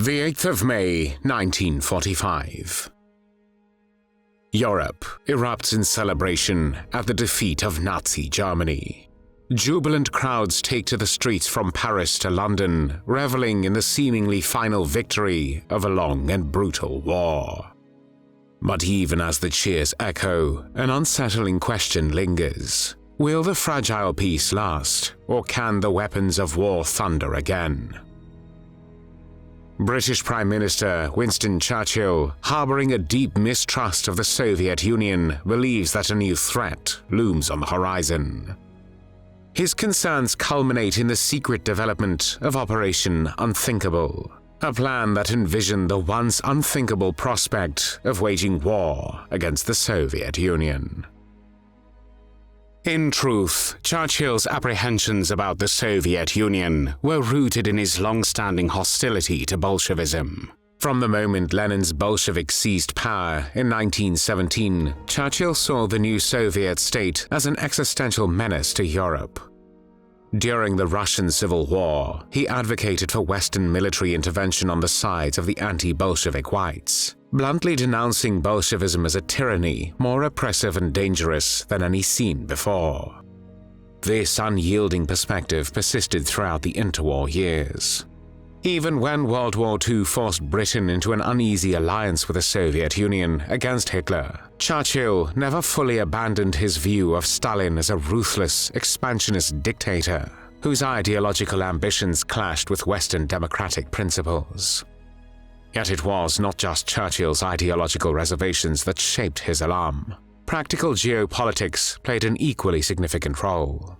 The 8th of May, 1945. Europe erupts in celebration at the defeat of Nazi Germany. Jubilant crowds take to the streets from Paris to London, reveling in the seemingly final victory of a long and brutal war. But even as the cheers echo, an unsettling question lingers. Will the fragile peace last, or can the weapons of war thunder again? British Prime Minister Winston Churchill, harboring a deep mistrust of the Soviet Union, believes that a new threat looms on the horizon. His concerns culminate in the secret development of Operation Unthinkable, a plan that envisioned the once unthinkable prospect of waging war against the Soviet Union. In truth, Churchill's apprehensions about the Soviet Union were rooted in his long-standing hostility to Bolshevism. From the moment Lenin's Bolsheviks seized power in 1917, Churchill saw the new Soviet state as an existential menace to Europe. During the Russian Civil War, he advocated for Western military intervention on the sides of the anti-Bolshevik whites, bluntly denouncing Bolshevism as a tyranny more oppressive and dangerous than any seen before. This unyielding perspective persisted throughout the interwar years. Even when World War II forced Britain into an uneasy alliance with the Soviet Union against Hitler, Churchill never fully abandoned his view of Stalin as a ruthless, expansionist dictator whose ideological ambitions clashed with Western democratic principles. Yet it was not just Churchill's ideological reservations that shaped his alarm. Practical geopolitics played an equally significant role.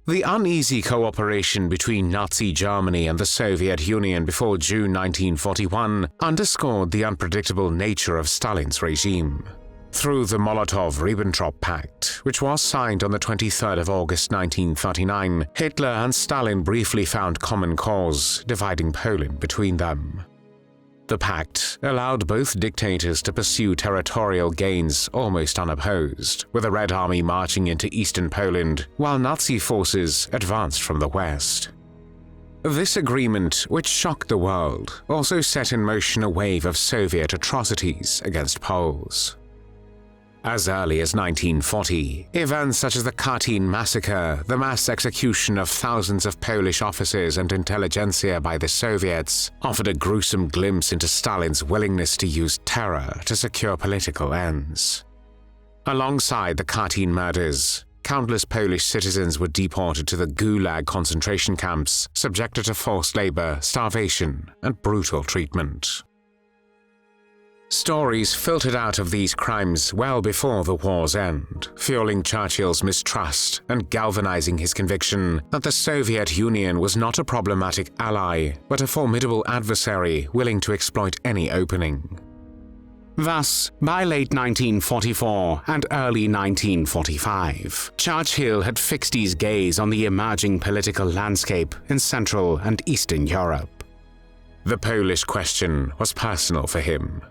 The uneasy cooperation between Nazi Germany and the Soviet Union before June 1941 underscored the unpredictable nature of Stalin's regime. Through the Molotov-Ribbentrop Pact, which was signed on the 23rd of August 1939, Hitler and Stalin briefly found common cause, dividing Poland between them. The pact allowed both dictators to pursue territorial gains almost unopposed, with the Red Army marching into eastern Poland while Nazi forces advanced from the west. This agreement, which shocked the world, also set in motion a wave of Soviet atrocities against Poles. As early as 1940, events such as the Katyn massacre, the mass execution of thousands of Polish officers and intelligentsia by the Soviets, offered a gruesome glimpse into Stalin's willingness to use terror to secure political ends. Alongside the Katyn murders, countless Polish citizens were deported to the Gulag concentration camps, subjected to forced labor, starvation, and brutal treatment. Stories filtered out of these crimes well before the war's end, fueling Churchill's mistrust and galvanizing his conviction that the Soviet Union was not a problematic ally, but a formidable adversary willing to exploit any opening. Thus, by late 1944 and early 1945, Churchill had fixed his gaze on the emerging political landscape in Central and Eastern Europe. The Polish question was personal for him.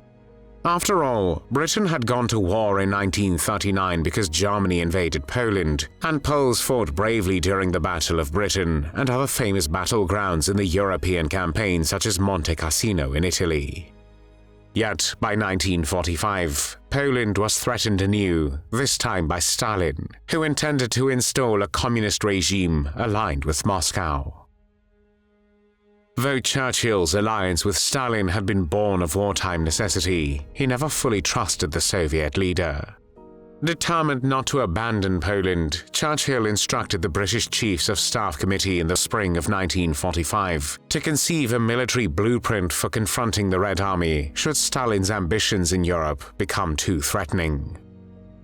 After all, Britain had gone to war in 1939 because Germany invaded Poland, and Poles fought bravely during the Battle of Britain and other famous battlegrounds in the European campaign such as Monte Cassino in Italy. Yet, by 1945, Poland was threatened anew, this time by Stalin, who intended to install a communist regime aligned with Moscow. Though Churchill's alliance with Stalin had been born of wartime necessity, he never fully trusted the Soviet leader. Determined not to abandon Poland, Churchill instructed the British Chiefs of Staff Committee in the spring of 1945 to conceive a military blueprint for confronting the Red Army should Stalin's ambitions in Europe become too threatening.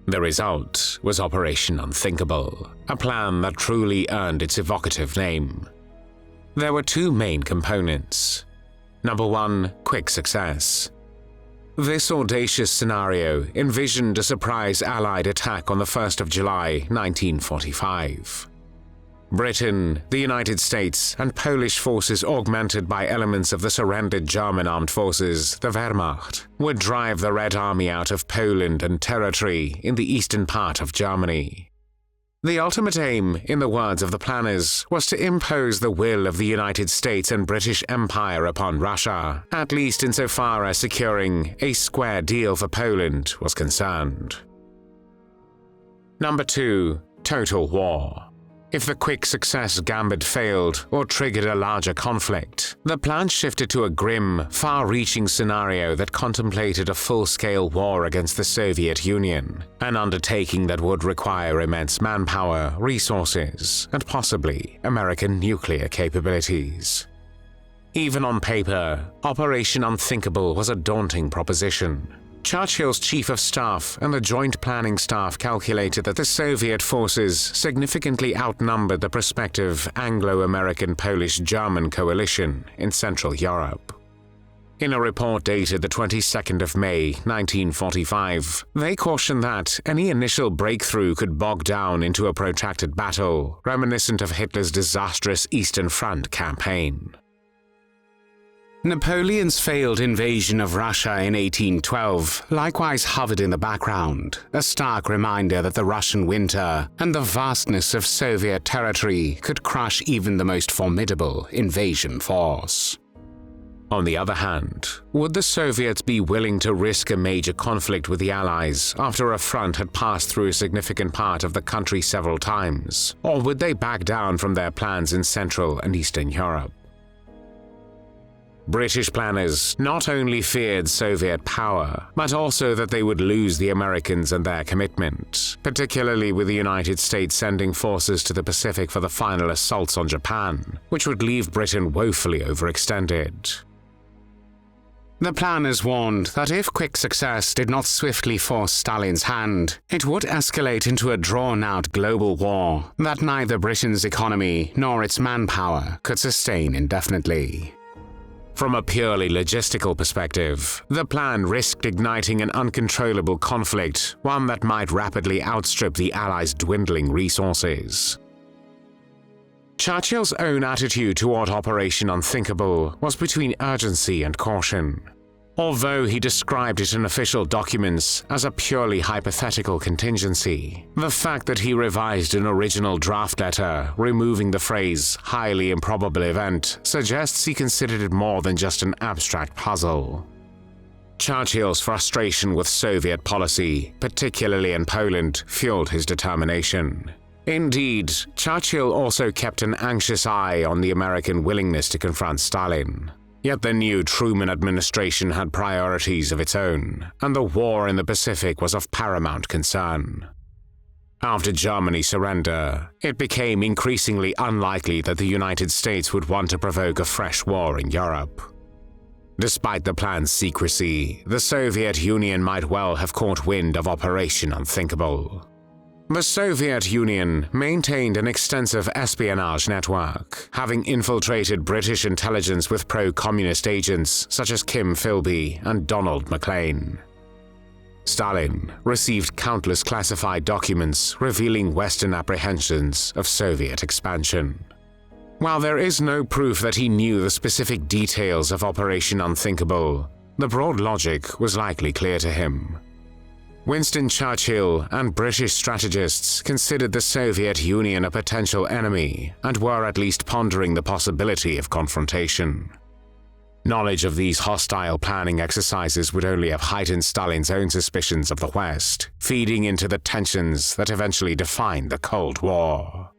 The result was Operation Unthinkable, a plan that truly earned its evocative name. There were two main components. Number one, quick success. This audacious scenario envisioned a surprise Allied attack on the 1st of July, 1945. Britain, the United States, and Polish forces augmented by elements of the surrendered German armed forces, the Wehrmacht, would drive the Red Army out of Poland and territory in the eastern part of Germany. The ultimate aim, in the words of the planners, was to impose the will of the United States and British Empire upon Russia, at least insofar as securing a square deal for Poland was concerned. Number 2. Total war. If the quick success gambit failed or triggered a larger conflict, the plan shifted to a grim, far-reaching scenario that contemplated a full-scale war against the Soviet Union, an undertaking that would require immense manpower, resources, and possibly American nuclear capabilities. Even on paper, Operation Unthinkable was a daunting proposition. Churchill's chief of staff and the Joint Planning Staff calculated that the Soviet forces significantly outnumbered the prospective Anglo-American-Polish-German coalition in Central Europe. In a report dated the 22nd of May, 1945, they cautioned that any initial breakthrough could bog down into a protracted battle, reminiscent of Hitler's disastrous Eastern Front campaign. Napoleon's failed invasion of Russia in 1812 likewise hovered in the background, a stark reminder that the Russian winter and the vastness of Soviet territory could crush even the most formidable invasion force. On the other hand, would the Soviets be willing to risk a major conflict with the Allies after a front had passed through a significant part of the country several times, or would they back down from their plans in Central and Eastern Europe? British planners not only feared Soviet power, but also that they would lose the Americans and their commitment, particularly with the United States sending forces to the Pacific for the final assaults on Japan, which would leave Britain woefully overextended. The planners warned that if quick success did not swiftly force Stalin's hand, it would escalate into a drawn-out global war that neither Britain's economy nor its manpower could sustain indefinitely. From a purely logistical perspective, the plan risked igniting an uncontrollable conflict, one that might rapidly outstrip the Allies' dwindling resources. Churchill's own attitude toward Operation Unthinkable was between urgency and caution. Although he described it in official documents as a purely hypothetical contingency, the fact that he revised an original draft letter, removing the phrase "highly improbable event," suggests he considered it more than just an abstract puzzle. Churchill's frustration with Soviet policy, particularly in Poland, fueled his determination. Indeed, Churchill also kept an anxious eye on the American willingness to confront Stalin. Yet the new Truman administration had priorities of its own, and the war in the Pacific was of paramount concern. After Germany's surrender, it became increasingly unlikely that the United States would want to provoke a fresh war in Europe. Despite the plan's secrecy, the Soviet Union might well have caught wind of Operation Unthinkable. The Soviet Union maintained an extensive espionage network, having infiltrated British intelligence with pro-communist agents such as Kim Philby and Donald Maclean. Stalin received countless classified documents revealing Western apprehensions of Soviet expansion. While there is no proof that he knew the specific details of Operation Unthinkable, the broad logic was likely clear to him. Winston Churchill and British strategists considered the Soviet Union a potential enemy and were at least pondering the possibility of confrontation. Knowledge of these hostile planning exercises would only have heightened Stalin's own suspicions of the West, feeding into the tensions that eventually defined the Cold War.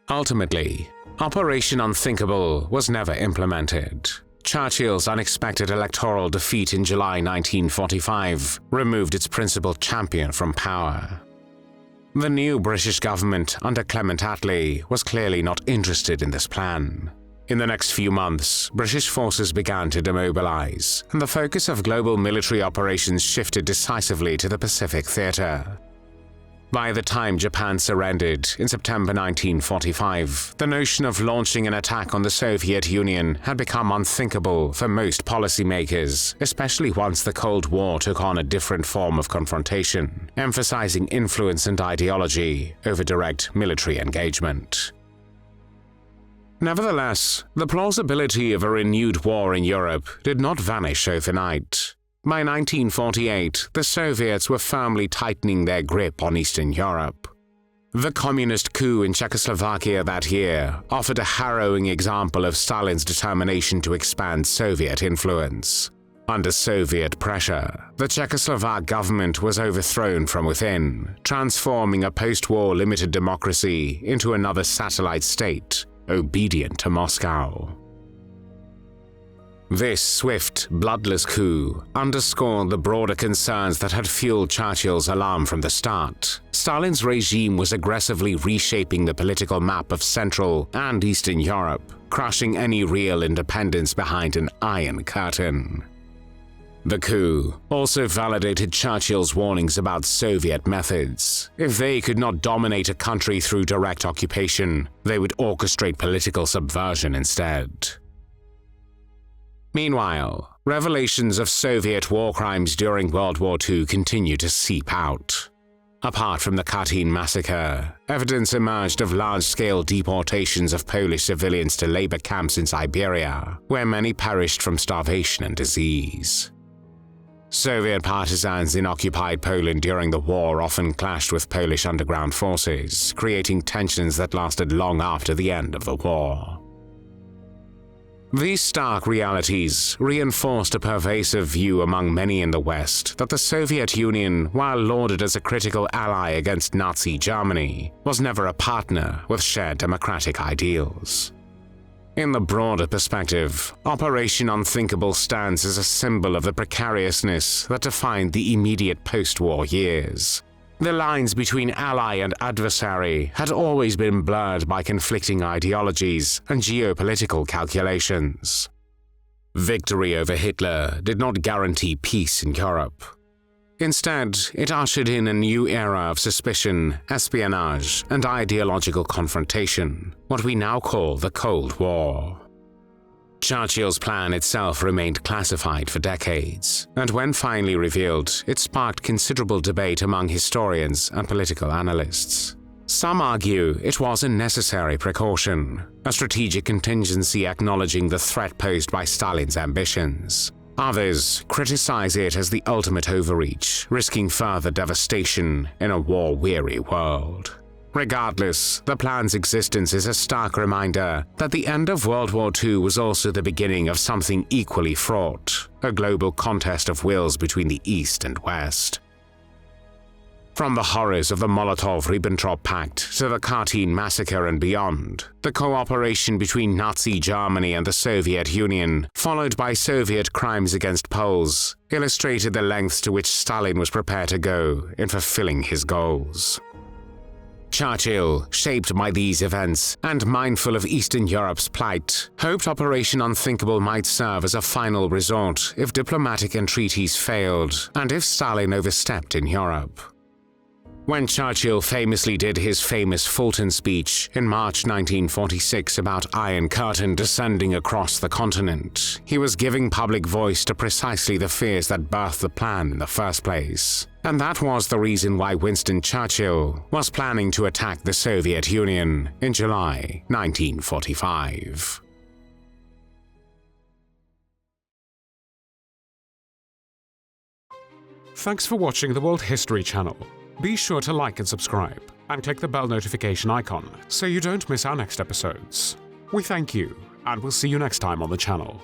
Ultimately, Operation Unthinkable was never implemented. Churchill's unexpected electoral defeat in July 1945 removed its principal champion from power. The new British government under Clement Attlee was clearly not interested in this plan. In the next few months, British forces began to demobilize, and the focus of global military operations shifted decisively to the Pacific theater. By the time Japan surrendered in September 1945, the notion of launching an attack on the Soviet Union had become unthinkable for most policymakers, especially once the Cold War took on a different form of confrontation, emphasizing influence and ideology over direct military engagement. Nevertheless, the plausibility of a renewed war in Europe did not vanish overnight. By 1948, the Soviets were firmly tightening their grip on Eastern Europe. The communist coup in Czechoslovakia that year offered a harrowing example of Stalin's determination to expand Soviet influence. Under Soviet pressure, the Czechoslovak government was overthrown from within, transforming a post-war limited democracy into another satellite state, obedient to Moscow. This swift, bloodless coup underscored the broader concerns that had fueled Churchill's alarm from the start. Stalin's regime was aggressively reshaping the political map of Central and Eastern Europe, crushing any real independence behind an iron curtain. The coup also validated Churchill's warnings about Soviet methods. If they could not dominate a country through direct occupation, they would orchestrate political subversion instead. Meanwhile, revelations of Soviet war crimes during World War II continue to seep out. Apart from the Katyn massacre, evidence emerged of large-scale deportations of Polish civilians to labor camps in Siberia, where many perished from starvation and disease. Soviet partisans in occupied Poland during the war often clashed with Polish underground forces, creating tensions that lasted long after the end of the war. These stark realities reinforced a pervasive view among many in the West that the Soviet Union, while lauded as a critical ally against Nazi Germany, was never a partner with shared democratic ideals. In the broader perspective, Operation Unthinkable stands as a symbol of the precariousness that defined the immediate post-war years. The lines between ally and adversary had always been blurred by conflicting ideologies and geopolitical calculations. Victory over Hitler did not guarantee peace in Europe. Instead, it ushered in a new era of suspicion, espionage, and ideological confrontation, what we now call the Cold War. Churchill's plan itself remained classified for decades, and when finally revealed, it sparked considerable debate among historians and political analysts. Some argue it was a necessary precaution, a strategic contingency acknowledging the threat posed by Stalin's ambitions. Others criticize it as the ultimate overreach, risking further devastation in a war-weary world. Regardless, the plan's existence is a stark reminder that the end of World War II was also the beginning of something equally fraught, a global contest of wills between the East and West. From the horrors of the Molotov-Ribbentrop Pact to the Katyn massacre and beyond, the cooperation between Nazi Germany and the Soviet Union, followed by Soviet crimes against Poles, illustrated the lengths to which Stalin was prepared to go in fulfilling his goals. Churchill, shaped by these events and mindful of Eastern Europe's plight, hoped Operation Unthinkable might serve as a final resort if diplomatic entreaties failed and if Stalin overstepped in Europe. When Churchill famously did his famous Fulton speech in March 1946 about Iron Curtain descending across the continent, he was giving public voice to precisely the fears that birthed the plan in the first place. And that was the reason why Winston Churchill was planning to attack the Soviet Union in July 1945. Thanks for watching the World History Channel. Be sure to like and subscribe, and click the bell notification icon so you don't miss our next episodes. We thank you, and we'll see you next time on the channel.